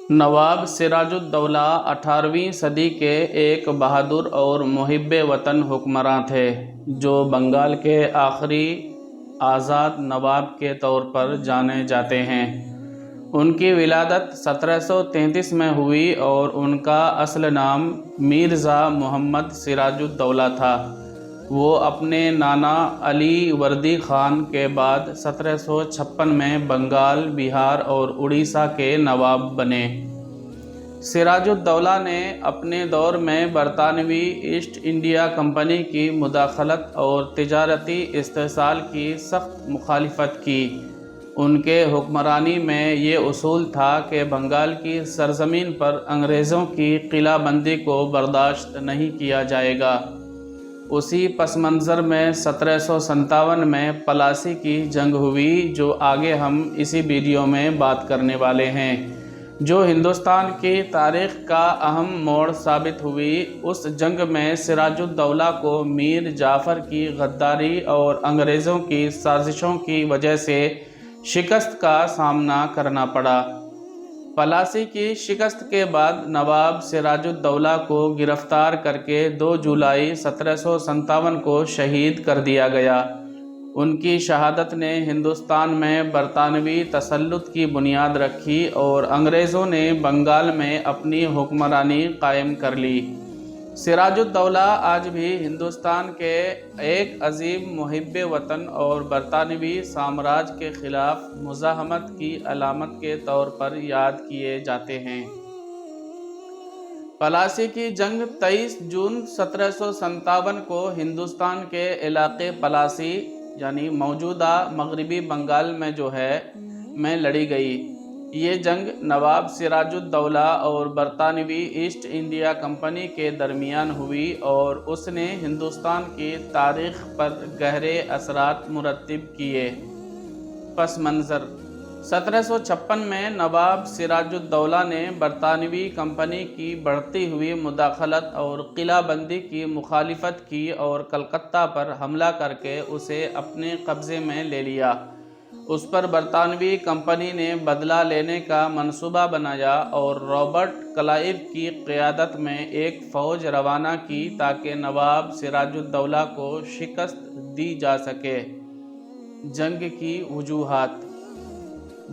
نواب سراج الدولہ 18ویں صدی کے ایک بہادر اور محب وطن حکمراں تھے جو بنگال کے آخری آزاد نواب کے طور پر جانے جاتے ہیں۔ ان کی ولادت 1733 میں ہوئی اور ان کا اصل نام میرزا محمد سراج الدولہ تھا۔ وہ اپنے نانا علی وردی خان کے بعد 1756 میں بنگال، بہار اور اڑیسہ کے نواب بنے۔ سراج الدولہ نے اپنے دور میں برطانوی ایسٹ انڈیا کمپنی کی مداخلت اور تجارتی استحصال کی سخت مخالفت کی۔ ان کے حکمرانی میں یہ اصول تھا کہ بنگال کی سرزمین پر انگریزوں کی قلعہ بندی کو برداشت نہیں کیا جائے گا۔ اسی پس منظر میں 1757 میں پلاسی کی جنگ ہوئی، جو آگے ہم اسی ویڈیو میں بات کرنے والے ہیں، جو ہندوستان کی تاریخ کا اہم موڑ ثابت ہوئی۔ اس جنگ میں سراج الدولہ کو میر جعفر کی غداری اور انگریزوں کی سازشوں کی وجہ سے شکست کا سامنا کرنا پڑا۔ پلاسی کی شکست کے بعد نواب سراج الدولہ کو گرفتار کر کے 2 جولائی 1757 کو شہید کر دیا گیا۔ ان کی شہادت نے ہندوستان میں برطانوی تسلط کی بنیاد رکھی اور انگریزوں نے بنگال میں اپنی حکمرانی قائم کر لی۔ سراج الدولہ آج بھی ہندوستان کے ایک عظیم محب وطن اور برطانوی سامراج کے خلاف مزاحمت کی علامت کے طور پر یاد کیے جاتے ہیں۔ پلاسی کی جنگ 23 جون 1757 کو ہندوستان کے علاقے پلاسی یعنی موجودہ مغربی بنگال میں لڑی گئی۔ یہ جنگ نواب سراج الدولہ اور برطانوی ایسٹ انڈیا کمپنی کے درمیان ہوئی اور اس نے ہندوستان کی تاریخ پر گہرے اثرات مرتب کیے۔ پس منظر 1756 میں نواب سراج الدولہ نے برطانوی کمپنی کی بڑھتی ہوئی مداخلت اور قلعہ بندی کی مخالفت کی اور کلکتہ پر حملہ کر کے اسے اپنے قبضے میں لے لیا۔ اس پر برطانوی کمپنی نے بدلہ لینے کا منصوبہ بنایا اور رابرٹ کلائیو کی قیادت میں ایک فوج روانہ کی تاکہ نواب سراج الدولہ کو شکست دی جا سکے۔ جنگ کی وجوہات: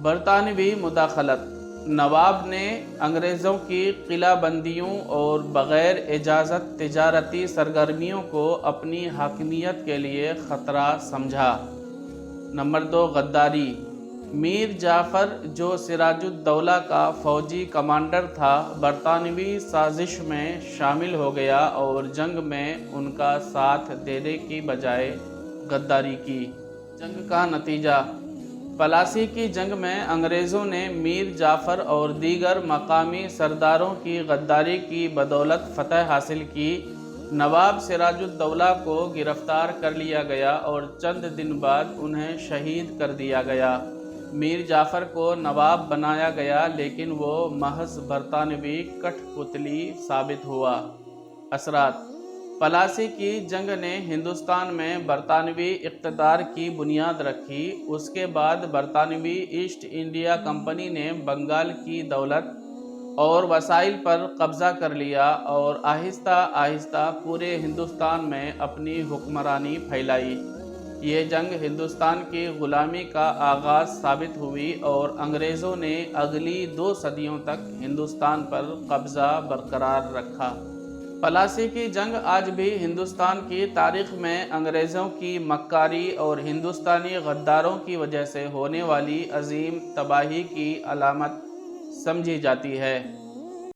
برطانوی مداخلت: نواب نے انگریزوں کی قلعہ بندیوں اور بغیر اجازت تجارتی سرگرمیوں کو اپنی حاکمیت کے لیے خطرہ سمجھا۔ نمبر 2، غداری: میر جعفر، جو سراج الدولہ کا فوجی کمانڈر تھا، برطانوی سازش میں شامل ہو گیا اور جنگ میں ان کا ساتھ دینے کی بجائے غداری کی۔ جنگ کا نتیجہ: پلاسی کی جنگ میں انگریزوں نے میر جعفر اور دیگر مقامی سرداروں کی غداری کی بدولت فتح حاصل کی۔ نواب سراج الدولہ کو گرفتار کر لیا گیا اور چند دن بعد انہیں شہید کر دیا گیا۔ میر جعفر کو نواب بنایا گیا لیکن وہ محض برطانوی کٹھ پتلی ثابت ہوا۔ اثرات: پلاسی کی جنگ نے ہندوستان میں برطانوی اقتدار کی بنیاد رکھی۔ اس کے بعد برطانوی ایسٹ انڈیا کمپنی نے بنگال کی دولت اور وسائل پر قبضہ کر لیا اور آہستہ آہستہ پورے ہندوستان میں اپنی حکمرانی پھیلائی۔ یہ جنگ ہندوستان کی غلامی کا آغاز ثابت ہوئی اور انگریزوں نے اگلی 2 صدیوں تک ہندوستان پر قبضہ برقرار رکھا۔ پلاسی کی جنگ آج بھی ہندوستان کی تاریخ میں انگریزوں کی مکاری اور ہندوستانی غداروں کی وجہ سے ہونے والی عظیم تباہی کی علامت سمجھی جاتی ہے۔